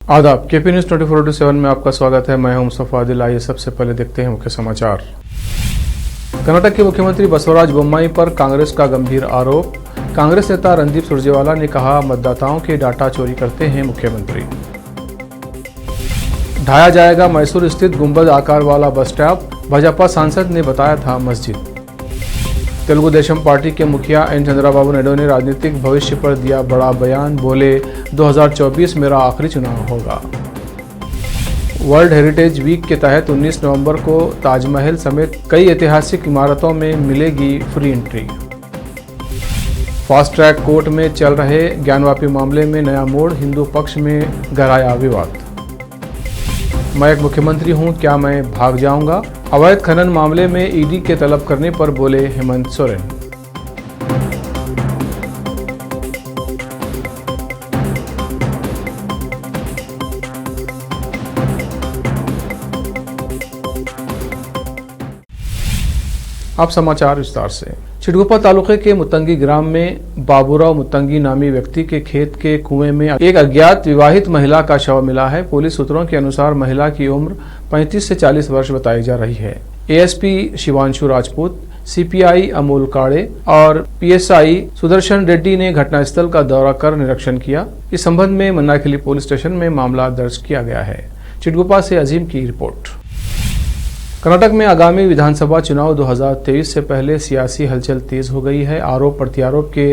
आदाब, KP news 24/7 में आपका स्वागत है। मैं हूं मुस्तफा आदिल। आइए सबसे पहले देखते हैं मुख्य समाचार। कर्नाटक के मुख्यमंत्री बसवराज बोम्मई पर कांग्रेस का गंभीर आरोप। कांग्रेस नेता रणदीप सुरजेवाला ने कहा, मतदाताओं के डाटा चोरी करते हैं मुख्यमंत्री। ढाया जाएगा मैसूर स्थित गुंबद आकार वाला बस स्टॉप, भाजपा सांसद ने बताया था मस्जिद। तेलुगु देशम पार्टी के मुखिया एन चंद्रबाबू नायडू ने राजनीतिक भविष्य पर दिया बड़ा बयान। बोले, 2024 मेरा आखिरी चुनाव होगा। वर्ल्ड हेरिटेज वीक के तहत 19 नवंबर को ताजमहल समेत कई ऐतिहासिक इमारतों में मिलेगी free entry. Fast track court में चल रहे ज्ञानवापी मामले में नया मोड़, हिंदू पक्ष में गहराया विवाद। मैं एक मुख्यमंत्री हूं, क्या मैं भाग जाऊंगा? अवैध खनन मामले में ईडी के तलब करने पर बोले हेमंत सोरेन। अब समाचार विस्तार से। चिटगुप्पा तालुके के मुतंगी ग्राम में बाबूराव मुतंगी नामी व्यक्ति के खेत के कुएं में एक अज्ञात विवाहित महिला का शव मिला है। पुलिस सूत्रों के अनुसार महिला की उम्र 35 से 40 वर्ष बताई जा रही है। एएसपी शिवांशु राजपूत, सीपीआई अमोल काड़े और पीएसआई सुदर्शन रेड्डी ने घटनास्थल का दौरा कर निरीक्षण किया। इस संबंध में मन्नाखिली पुलिस स्टेशन में मामला दर्ज किया गया है। चिटगुप्पा से अजीम की रिपोर्ट। कर्नाटक में आगामी विधानसभा चुनाव 2023 से पहले सियासी हलचल तेज हो गई है। आरोप प्रत्यारोप के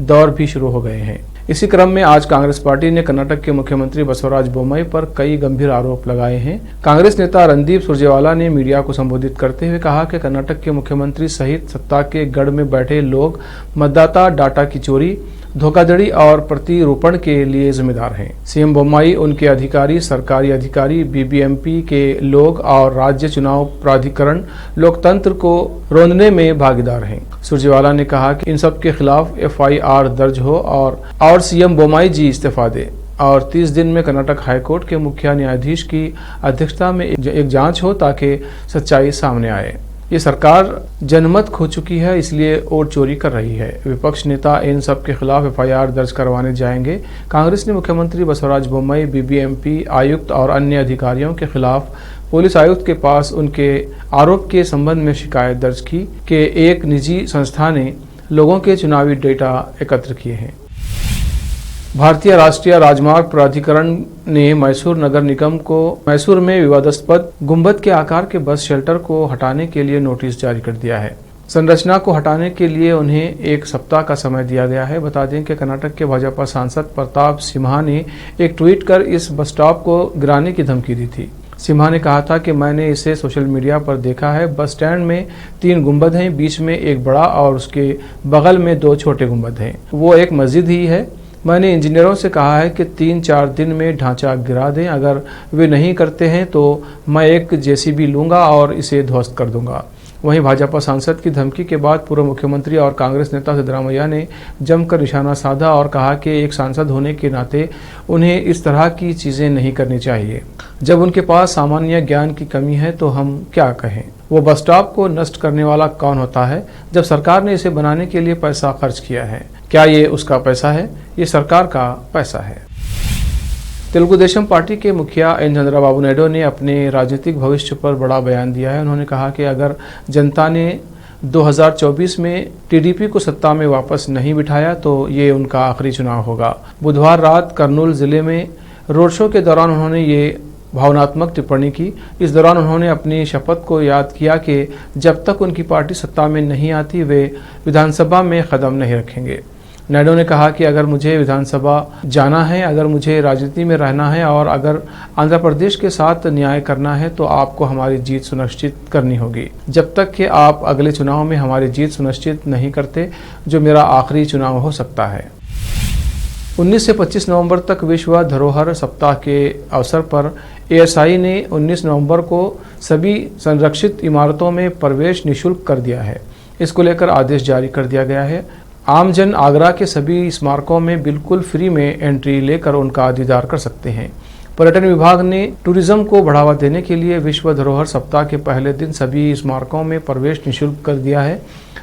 दौर भी शुरू हो गए हैं। इसी क्रम में आज कांग्रेस पार्टी ने कर्नाटक के मुख्यमंत्री बसवराज बोम्मई पर कई गंभीर आरोप लगाए हैं। कांग्रेस नेता रणदीप सुरजेवाला ने मीडिया को संबोधित करते हुए कहा कि कर्नाटक के मुख्यमंत्री सहित सत्ता के गढ़ में बैठे लोग मतदाता डाटा की चोरी, धोखाधड़ी और प्रतिरूपण के लिए जिम्मेदार हैं। सीएम बोम्मई, उनके अधिकारी, सरकारी अधिकारी, बीबीएमपी के लोग और राज्य चुनाव प्राधिकरण लोकतंत्र को रोंदने में भागीदार हैं। सुरजेवाला ने कहा कि इन सब के खिलाफ एफआईआर दर्ज हो और सीएम बोम्मई जी इस्तीफा दे और 30 दिन में कर्नाटक हाईकोर्ट के मुख्य न्यायाधीश की अध्यक्षता में एक जांच हो ताकि सच्चाई सामने आए। ये सरकार जनमत खो चुकी है, इसलिए वोट चोरी कर रही है। विपक्ष नेता इन सब के खिलाफ एफआईआर दर्ज करवाने जाएंगे। कांग्रेस ने मुख्यमंत्री बसवराज बोम्मई, बीबीएमपी आयुक्त और अन्य अधिकारियों के खिलाफ पुलिस आयुक्त के पास उनके आरोप के संबंध में शिकायत दर्ज की कि एक निजी संस्था ने लोगों के चुनावी डेटा एकत्र किए हैं। भारतीय राष्ट्रीय राजमार्ग प्राधिकरण ने मैसूर नगर निगम को मैसूर में विवादास्पद गुंबद के आकार के बस शेल्टर को हटाने के लिए नोटिस जारी कर दिया है। संरचना को हटाने के लिए उन्हें 1 सप्ताह का समय दिया गया है। बता दें कि कर्नाटक के भाजपा सांसद प्रताप सिम्हा ने एक ट्वीट कर इस बस स्टॉप को गिराने की धमकी दी थी। सिम्हा ने कहा था कि मैंने इसे सोशल मीडिया पर देखा है। बस स्टैंड में 3 गुंबद हैं, बीच में एक बड़ा और उसके बगल में 2 छोटे गुंबद हैं। वो एक मस्जिद ही है। मैंने इंजीनियरों से कहा है कि 3-4 दिन में ढांचा गिरा दें। अगर वे नहीं करते हैं तो मैं एक जेसीबी लूंगा और इसे ध्वस्त कर दूंगा। वहीं भाजपा सांसद की धमकी के बाद पूर्व मुख्यमंत्री और कांग्रेस नेता सिद्धरामैया ने जमकर निशाना साधा और कहा कि एक सांसद होने के नाते उन्हें इस तरह की चीज़ें नहीं करनी चाहिए। जब उनके पास सामान्य ज्ञान की कमी है तो हम क्या कहें। वो बस स्टॉप को नष्ट करने वाला कौन होता है जब सरकार ने इसे बनाने के लिए पैसा खर्च किया है? क्या ये उसका पैसा है? ये सरकार का पैसा है। तेलुगु देशम पार्टी के मुखिया एन चंद्रबाबू नायडू ने अपने राजनीतिक भविष्य पर बड़ा बयान दिया है। उन्होंने कहा कि अगर जनता ने 2024 में टीडीपी को सत्ता में वापस नहीं बिठाया तो ये उनका आखिरी चुनाव होगा। बुधवार रात कर्नूल जिले में रोड शो के दौरान उन्होंने ये भावनात्मक टिप्पणी की। इस दौरान उन्होंने अपनी शपथ को याद किया कि जब तक उनकी पार्टी सत्ता में नहीं आती वे विधानसभा में कदम नहीं रखेंगे। नायडू ने कहा कि अगर मुझे विधानसभा जाना है, अगर मुझे राजनीति में रहना है और अगर आंध्र प्रदेश के साथ न्याय करना है तो आपको हमारी जीत सुनिश्चित करनी होगी। जब तक कि आप अगले चुनाव में हमारी जीत सुनिश्चित नहीं करते, जो मेरा आखिरी चुनाव हो सकता है। 19 से 25 नवंबर तक विश्व धरोहर सप्ताह के अवसर पर एएसआई ने 19 नवंबर को सभी संरक्षित इमारतों में प्रवेश निःशुल्क कर दिया है। इसको लेकर आदेश जारी कर दिया गया है। आमजन आगरा के सभी स्मारकों में बिल्कुल फ्री में एंट्री लेकर उनका दीदार कर सकते हैं। पर्यटन विभाग ने टूरिज्म को बढ़ावा देने के लिए विश्व धरोहर सप्ताह के पहले दिन सभी स्मारकों में प्रवेश निःशुल्क कर दिया है।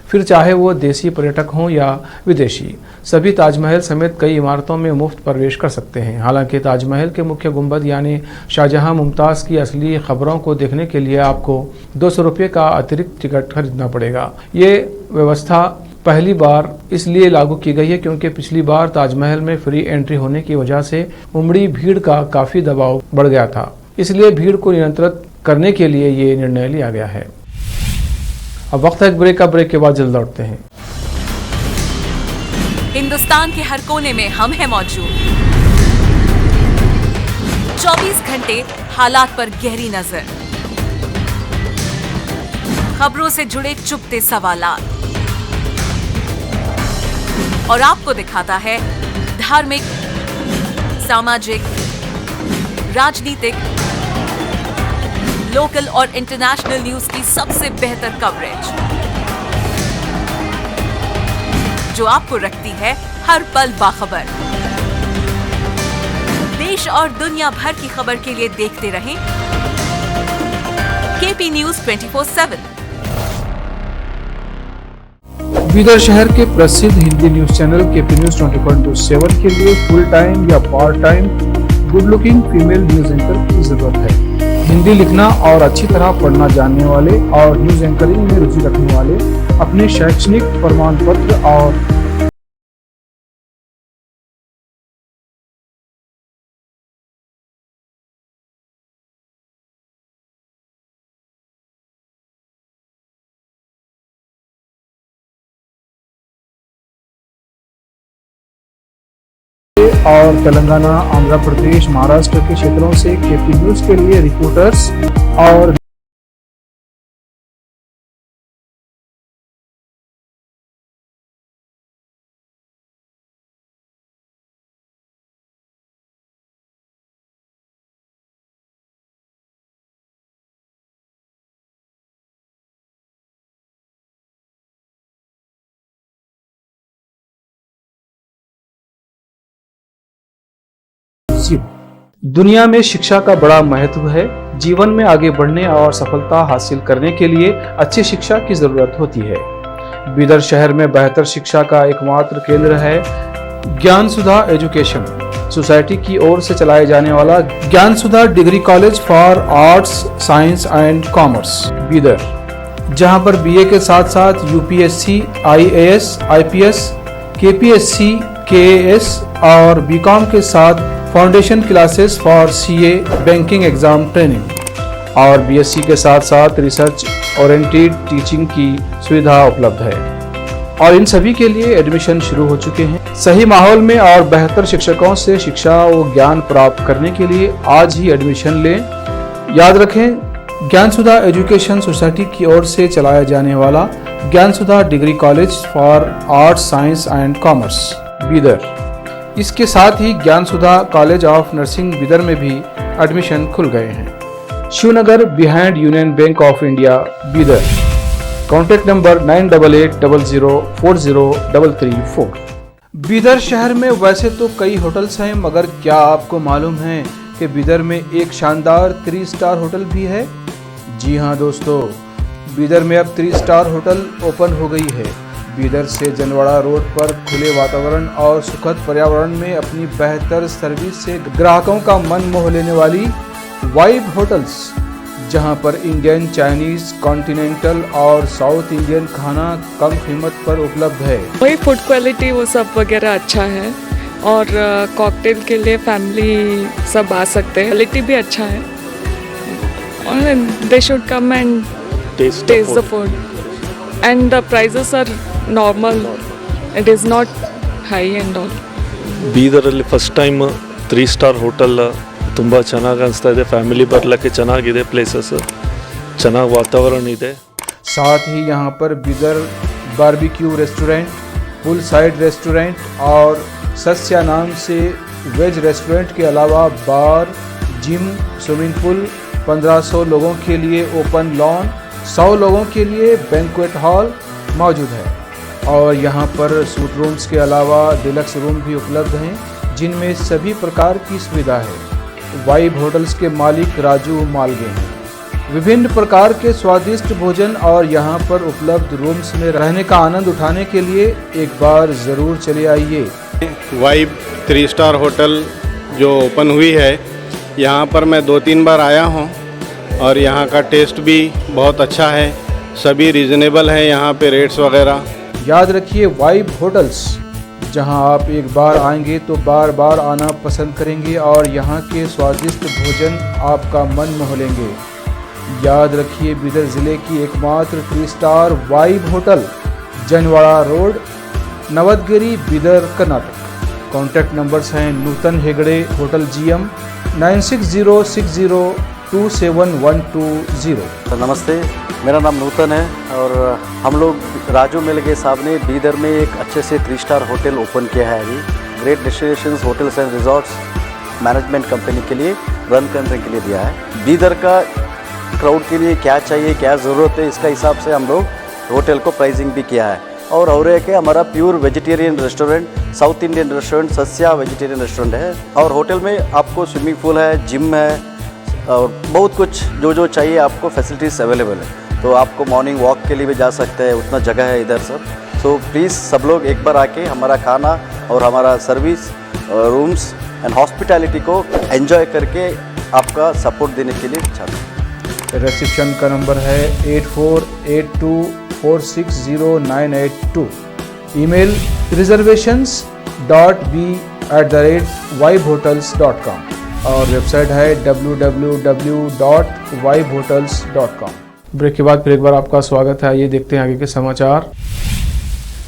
फिर चाहे वो देसी पर्यटक हों या विदेशी, सभी ताजमहल समेत कई इमारतों में मुफ्त प्रवेश कर सकते हैं। हालांकि ताजमहल के मुख्य गुंबद यानी शाहजहां मुमताज़ की असली खबरों को देखने के लिए आपको 200 रुपये का अतिरिक्त टिकट खरीदना पड़ेगा। ये व्यवस्था पहली बार इसलिए लागू की गई है क्योंकि पिछली बार ताजमहल में फ्री एंट्री होने की वजह से उमड़ी भीड़ का काफ़ी दबाव बढ़ गया था। इसलिए भीड़ को नियंत्रित करने के लिए ये निर्णय लिया गया है। अब वक्त है एक ब्रेक का। ब्रेक के बाद जल्द लौटते हैं। हिंदुस्तान के हर कोने में हम हैं मौजूद। 24 घंटे हालात पर गहरी नजर, खबरों से जुड़े चुपते सवालात, और आपको दिखाता है धार्मिक, सामाजिक, राजनीतिक, लोकल और इंटरनेशनल न्यूज की सबसे बेहतर कवरेज, जो आपको रखती है हर पल बाखबर। देश और दुनिया भर की खबर के लिए देखते रहें केपी न्यूज 24/7। बीदर शहर के प्रसिद्ध Hindi news channel KP news 24/7 के लिए फुल टाइम या part time good looking female news anchor की जरूरत है। हिंदी लिखना और अच्छी तरह पढ़ना जानने वाले और न्यूज एंकरिंग में रुचि रखने वाले अपने शैक्षणिक प्रमाण पत्र और तेलंगाना, आंध्र प्रदेश, महाराष्ट्र के क्षेत्रों से केपी न्यूज के लिए रिपोर्टर्स और दुनिया में शिक्षा का बड़ा महत्व है। जीवन में आगे बढ़ने और सफलता हासिल करने के लिए अच्छी शिक्षा की जरूरत होती है। बीदर शहर में बेहतर शिक्षा का एकमात्र केंद्र है ज्ञान सुधा एजुकेशन सोसाइटी की ओर से चलाए जाने वाला Gyan Sudha degree college for arts, science and commerce Bidar, जहां पर बीए के साथ साथ UPSC, IAS, IPS, KPSC, KAS और बीकॉम के साथ foundation classes for CA, banking exam training और बीएससी के साथ साथ रिसर्च ओरिएंटेड टीचिंग की सुविधा उपलब्ध है और इन सभी के लिए एडमिशन शुरू हो चुके हैं। सही माहौल में और बेहतर शिक्षकों से शिक्षा व ज्ञान प्राप्त करने के लिए आज ही एडमिशन लें। याद रखें, ज्ञान सुधा एजुकेशन सोसाइटी की ओर से चलाया जाने वाला Gyan Sudha degree college for arts, science and commerce Bidar, इसके साथ ही Gyan Sudha college of nursing Bidar में भी एडमिशन खुल गए हैं। Shivnagar behind Union Bank of India Bidar. Contact number 9888403334। Bidar शहर में वैसे तो कई होटल्स हैं, मगर क्या आपको मालूम है कि बीदर में एक शानदार 3 स्टार होटल भी है? जी हाँ दोस्तों, बीदर में अब 3 स्टार होटल ओपन हो गई है। बीदर से जनवाड़ा रोड पर खुले वातावरण और सुखद पर्यावरण में अपनी बेहतर सर्विस से ग्राहकों का मन मोह लेने वाली वाइब होटल्स, जहां पर इंडियन, चाइनीज, कॉन्टिनेंटल और साउथ इंडियन खाना कम कीमत पर उपलब्ध है। वही फूड क्वालिटी वो सब वगैरह अच्छा है और कॉकटेल के लिए फैमिली सब आ सकते हैं। क्वालिटी भी अच्छा है और they should come and taste the food and the prices are normal, it is not high and all. ಬೀದರಲ್ಲಿ ಫಸ್ಟ್ ಟೈಮ್ 3 ಸ್ಟಾರ್ ಹೋಟೆಲ್ ತುಂಬ ಚೆನ್ನಾಗಿ ಅನಿಸ್ತಾ ಇದೆ. ಫ್ಯಾಮಿಲಿ ಬರಲಿಕ್ಕೆ ಚೆನ್ನಾಗಿದೆ, ಪ್ಲೇಸಸ್ ಚೆನ್ನಾಗಿ ವಾತಾವರಣ ಇದೆ. साथ ही यहाँ पर बीदर बारबेक्यू रेस्टोरेंट, पुल साइड रेस्टोरेंट और सस्या नाम से वेज रेस्टोरेंट के अलावा बार, जिम, स्विमिंग पूल, 1500 लोगों के लिए ओपन लॉन, 100 लोगों के लिए बैंक्वेट हॉल मौजूद है और यहाँ पर सूट रूम्स के अलावा डिलक्स रूम भी उपलब्ध हैं, जिनमें सभी प्रकार की सुविधा है। वाइब होटल्स के मालिक राजू मालगे हैं। विभिन्न प्रकार के स्वादिष्ट भोजन और यहाँ पर उपलब्ध रूम्स में रहने का आनंद उठाने के लिए एक बार ज़रूर चले आइए। वाइब 3 स्टार होटल जो ओपन हुई है, यहाँ पर मैं 2-3 बार आया हूँ और यहाँ का टेस्ट भी बहुत अच्छा है। सभी रीज़नेबल हैं यहाँ पे रेट्स वगैरह। याद रखिए वाइब होटल्स, जहां आप एक बार आएंगे तो बार बार आना पसंद करेंगे और यहाँ के स्वादिष्ट भोजन आपका मन मोह लेंगे। याद रखिए बीदर ज़िले की एकमात्र 3 star vibe hotel, Janwada road, Navadgiri, Bidar, Karnataka. Contact numbers हैं नूतन हेगड़े, होटल GM 9606027120। नमस्ते, मेरा नाम नूतन है और हम लोग राजू मिलगे साहब ने बीदर में एक अच्छे से 3 स्टार होटल ओपन किया है अभी। Great destinations hotels and resorts management company के लिए रन करने के लिए दिया है। बीदर का क्राउड के लिए क्या चाहिए, क्या ज़रूरत है, इसका हिसाब से हम लोग होटल को प्राइसिंग भी किया है। और एक है हमारा pure vegetarian restaurant, south Indian restaurant, Sasya vegetarian restaurant है। और होटल में आपको स्विमिंग पूल है, जिम है और बहुत कुछ जो चाहिए आपको फैसिलिटीज़ अवेलेबल है। तो आपको मॉर्निंग वॉक के लिए भी जा सकते हैं, उतना जगह है इधर सब। सो प्लीज़ सब लोग एक बार आके हमारा खाना और हमारा सर्विस, रूम्स एंड हॉस्पिटैलिटी को एंजॉय करके आपका सपोर्ट देने के लिए चाहते हैं। रिसेप्शन का नंबर है 8482460982। ईमेल reservations.b@vibehotels.com और वेबसाइट है www.vibehotels.com। ब्रेक के बाद फिर एक बार आपका स्वागत है। आइए देखते हैं आगे के समाचार।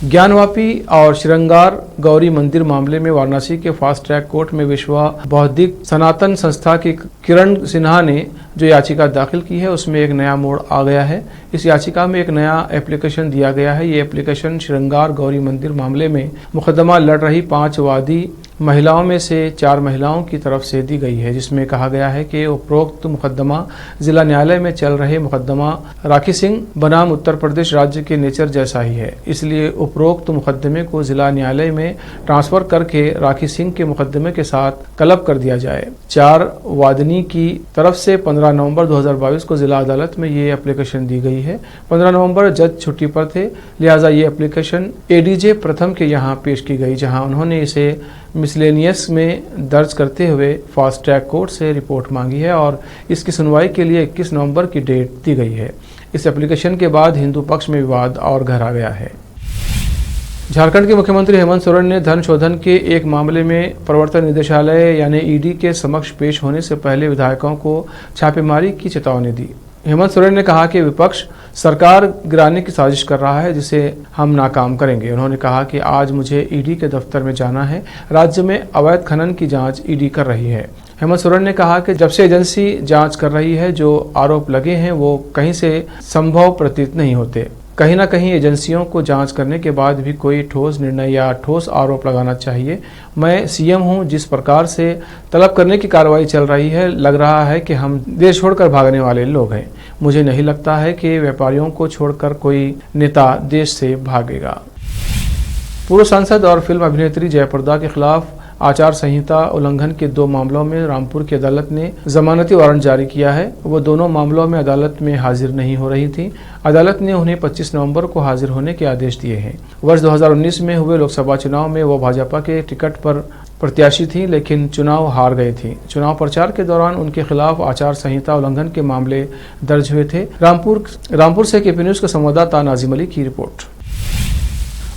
ज्ञानवापी और श्रृंगार गौरी मंदिर मामले में वाराणसी के फास्ट ट्रैक कोर्ट में विश्व बौद्धिक सनातन संस्था की किरण सिन्हा ने जो याचिका दाखिल की है उसमें एक नया मोड़ आ गया है। इस याचिका में एक नया एप्लीकेशन दिया गया है। ये एप्लीकेशन श्रृंगार गौरी मंदिर मामले में मुकदमा लड़ रही 5 वादी महिलाओं में से 4 महिलाओं की तरफ से दी गई है, जिसमें कहा गया है कि उपरोक्त मुकदमा जिला न्यायालय में चल रहे मुकदमा राखी सिंह बनाम उत्तर प्रदेश राज्य के नेचर जैसा ही है, इसलिए उपरोक्त मुकदमे को जिला न्यायालय में ट्रांसफर करके राखी सिंह के मुकदमे के साथ क्लब कर दिया जाए। 4 वादनी की तरफ से 15 नवंबर 2022 को जिला अदालत में ये एप्लीकेशन दी गई है। 15 नवंबर जज छुट्टी पर थे, लिहाजा ये एप्लीकेशन ADJ प्रथम के यहाँ पेश की गई, जहाँ उन्होंने इसे मिसलेनियस में दर्ज करते हुए फास्ट ट्रैक कोर्ट से रिपोर्ट मांगी है और इसकी सुनवाई के लिए 21 नवंबर की डेट दी गई है। इस एप्लीकेशन के बाद हिंदू पक्ष में विवाद और गहरा गया है। झारखंड के मुख्यमंत्री हेमंत सोरेन ने धन शोधन के एक मामले में प्रवर्तन निदेशालय यानी ED के समक्ष पेश होने से पहले विधायकों को छापेमारी की चेतावनी दी। हेमंत सोरेन ने कहा कि विपक्ष सरकार गिराने की साजिश कर रहा है, जिसे हम नाकाम करेंगे। उन्होंने कहा कि आज मुझे ED के दफ्तर में जाना है। राज्य में अवैध खनन की जांच ED कर रही है। हेमंत सोरेन ने कहा कि जब से एजेंसी जांच कर रही है, जो आरोप लगे हैं वो कहीं से संभव प्रतीत नहीं होते। कहीं ना कहीं एजेंसियों को जांच करने के बाद भी कोई ठोस निर्णय या ठोस आरोप लगाना चाहिए। मैं CM हूं, जिस प्रकार से तलब करने की कार्रवाई चल रही है, लग रहा है कि हम देश छोड़कर भागने वाले लोग हैं। मुझे नहीं लगता है कि व्यापारियों को छोड़कर कोई नेता देश से भागेगा। पूर्व सांसद और फिल्म अभिनेत्री जयप्रदा के खिलाफ आचार संहिता उल्लंघन के 2 मामलों में रामपुर की अदालत ने जमानती वारंट जारी किया है। वो दोनों मामलों में अदालत में हाजिर नहीं हो रही थी। अदालत ने उन्हें 25 नवंबर को हाजिर होने के आदेश दिए हैं। वर्ष 2019 में हुए लोकसभा चुनाव में वो भाजपा के टिकट पर प्रत्याशी थी, लेकिन चुनाव हार गए थे। चुनाव प्रचार के दौरान उनके खिलाफ आचार संहिता उल्लंघन के मामले दर्ज हुए थे। रामपुर से KP न्यूज़ के संवाददाता नाजिम अली की रिपोर्ट।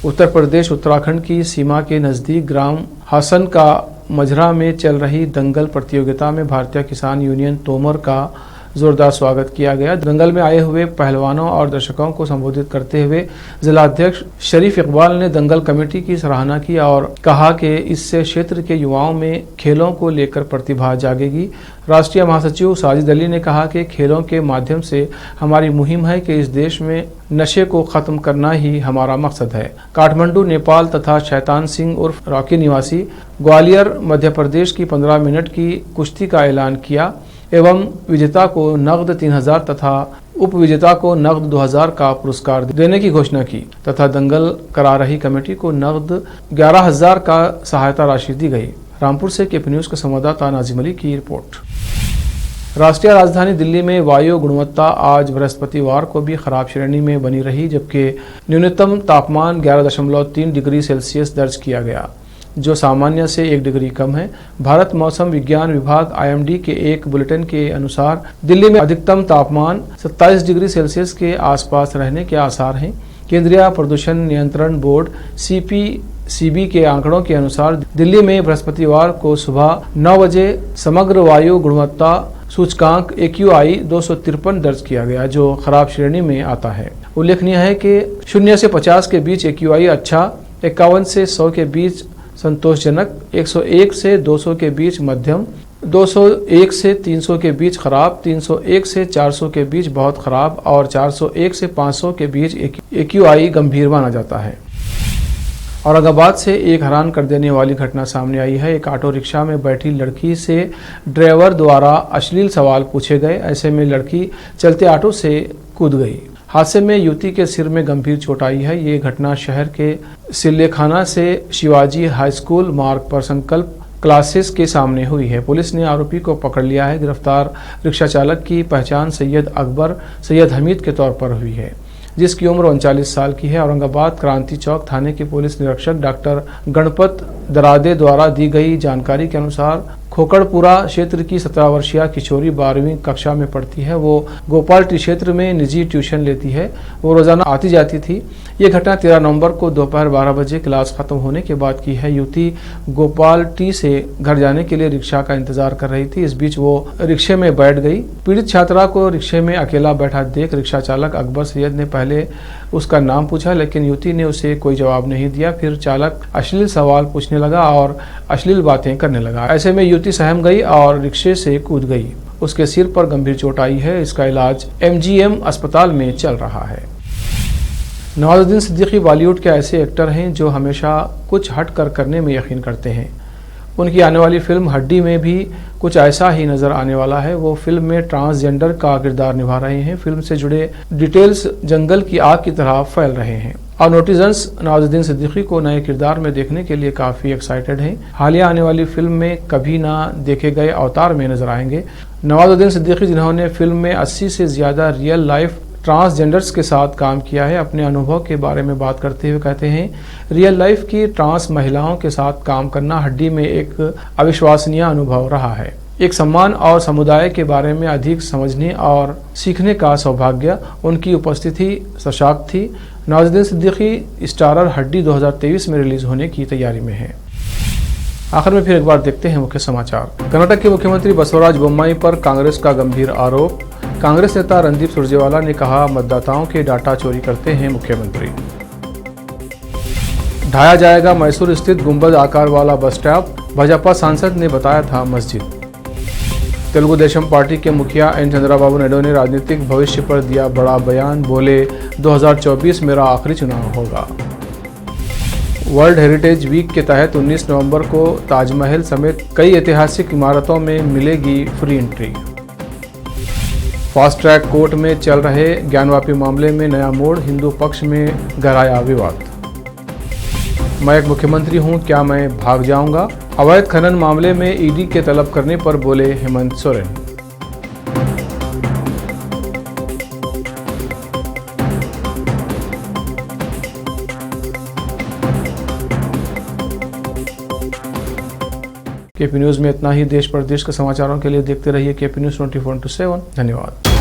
उत्तर प्रदेश उत्तराखंड की सीमा के नज़दीक ग्राम हसन का मजरा में चल रही दंगल प्रतियोगिता में भारतीय किसान यूनियन तोमर का जोरदार स्वागत किया गया। दंगल में आए हुए पहलवानों और दर्शकों को संबोधित करते हुए जिलाध्यक्ष शरीफ इकबाल ने दंगल कमेटी की सराहना की और कहा कि इससे क्षेत्र के युवाओं में खेलों को लेकर प्रतिभा जागेगी। राष्ट्रीय महासचिव साजिद अली ने कहा कि खेलों के माध्यम से हमारी मुहिम है कि इस देश में नशे को खत्म करना ही हमारा मकसद है। काठमांडू नेपाल तथा शैतान सिंह उर्फ रॉकी निवासी ग्वालियर मध्य प्रदेश की 15 मिनट की कुश्ती का ऐलान किया एवं विजेता को नगद 3000 तथा उप विजेता को नगद 2000 का पुरस्कार देने की घोषणा की तथा दंगल करा रही कमेटी को नगद 11000 का सहायता राशि दी गई। रामपुर से KP न्यूज़ के संवाददाता नाजिम अली की रिपोर्ट। राष्ट्रीय राजधानी दिल्ली में वायु गुणवत्ता आज बृहस्पतिवार को भी खराब श्रेणी में बनी रही, जबकि न्यूनतम तापमान 11.3 डिग्री सेल्सियस दर्ज किया गया, जो सामान्य से 1 डिग्री कम है। भारत मौसम विज्ञान विभाग IMD के एक बुलेटिन के अनुसार दिल्ली में अधिकतम तापमान 27 डिग्री सेल्सियस के आसपास रहने के आसार हैं। केंद्रीय प्रदूषण नियंत्रण बोर्ड CPCB के आंकड़ों के अनुसार दिल्ली में बृहस्पतिवार को सुबह 9 बजे समग्र वायु गुणवत्ता सूचकांक AQI 253 दर्ज किया गया, जो खराब श्रेणी में आता है। उल्लेखनीय है कि 0 से 50 के बीच AQI अच्छा, 51 से 100 के बीच संतोषजनक, 101 से 200 के बीच मध्यम, 201 से 300 के बीच खराब, 301 से 400 के बीच बहुत खराब और 401 से 500 के बीच AQI गंभीर माना जाता है। औरंगाबाद से एक हैरान कर देने वाली घटना सामने आई है। एक ऑटो रिक्शा में बैठी लड़की से ड्राइवर द्वारा अश्लील सवाल पूछे गए। ऐसे में लड़की चलते ऑटो से कूद गई। हादसे में युवती के सिर में गंभीर चोट आई है। ये घटना शहर के सिल्लेखाना से शिवाजी हाई स्कूल मार्ग पर संकल्प क्लासेस के सामने हुई है। पुलिस ने आरोपी को पकड़ लिया है। गिरफ्तार रिक्शा चालक की पहचान सैयद अकबर सैयद हमीद के तौर पर हुई है, जिसकी उम्र 39 साल की है। औरंगाबाद क्रांति चौक थाने के पुलिस निरीक्षक डॉक्टर गणपत दरादे द्वारा दी गई जानकारी के अनुसार खोकड़पुरा क्षेत्र की 17 वर्षीय किशोरी 12वीं कक्षा में पढ़ती है। वो गोपाल टी क्षेत्र में निजी ट्यूशन लेती है। वो रोजाना आती जाती थी। ये घटना 13 नवंबर को दोपहर 12 बजे क्लास खत्म होने के बाद की है। युवती गोपाल टी से घर जाने के लिए रिक्शा का इंतजार कर रही थी। इस बीच वो रिक्शे में बैठ गई। पीड़ित छात्रा को रिक्शे में अकेला बैठा देख रिक्शा चालक अकबर सैयद ने पहले उसका नाम पूछा, लेकिन युवती ने उसे कोई जवाब नहीं दिया। फिर चालक अश्लील सवाल पूछने लगा और अश्लील बातें करने लगा। ऐसे में युवती सहम गई और रिक्शे से कूद गई। उसके सिर पर गंभीर चोट आई है। इसका इलाज MGM अस्पताल में चल रहा है। नवाजुद्दीन सिद्दीकी बॉलीवुड के ऐसे एक्टर हैं जो हमेशा कुछ हटकर करने में यकीन करते हैं। उनकी आने वाली फिल्म हड्डी में भी कुछ ऐसा ही नजर आने वाला है। वो फिल्म में ट्रांसजेंडर का किरदार निभा रहे हैं। फिल्म से जुड़े डिटेल्स जंगल की आग की तरह फैल रहे हैं और नोटिजन्स नवाजुद्दीन सिद्दीकी को नए किरदार में देखने के लिए काफी एक्साइटेड हैं। हालिया आने वाली फिल्म में कभी ना देखे गए अवतार में नजर आएंगे। नवाजुद्दीन सिद्दीकी, जिन्होंने फिल्म में 80 से ज्यादा रियल लाइफ ट्रांसजेंडर्स के साथ काम किया है, अपने अनुभव के बारे में बात करते हुए कहते हैं, रियल लाइफ की ट्रांस महिलाओं के साथ काम करना हड्डी में एक अविश्वसनीय अनुभव रहा है। एक सम्मान और समुदाय के बारे में अधिक समझने और सीखने का सौभाग्य उनकी उपस्थिति सशक्त थी। नवाजुद्दीन सिद्दीकी स्टारर हड्डी 2023 में रिलीज होने की तैयारी में है। आखिर में फिर एक बार देखते हैं मुख्य समाचार। कर्नाटक के मुख्यमंत्री बसवराज बोम्मई पर कांग्रेस का गंभीर आरोप। कांग्रेस नेता रणदीप सुरजेवाला ने कहा, मतदाताओं के डाटा चोरी करते हैं मुख्यमंत्री। ढाया जाएगा मैसूर स्थित गुंबद आकार वाला बस स्टॉप, भाजपा सांसद ने बताया था मस्जिद। तेलुगु देशम पार्टी के मुखिया एन चंद्रबाबू नायडू ने राजनीतिक भविष्य पर दिया बड़ा बयान। बोले, 2024 मेरा आखिरी चुनाव होगा। वर्ल्ड हेरिटेज वीक के तहत 19 नवंबर को ताजमहल समेत कई ऐतिहासिक इमारतों में मिलेगी free entry. Fast track court में चल रहे ज्ञानवापी मामले में नया मोड़, हिंदू पक्ष में गहराया विवाद। मैं एक मुख्यमंत्री हूं, क्या मैं भाग जाऊंगा? अवैध खनन मामले में ईडी के तलब करने पर बोले हेमंत सोरेन। केपी न्यूज में इतना ही। देश प्रदेश के समाचारों के लिए देखते रहिए केपी न्यूज 24/7। धन्यवाद।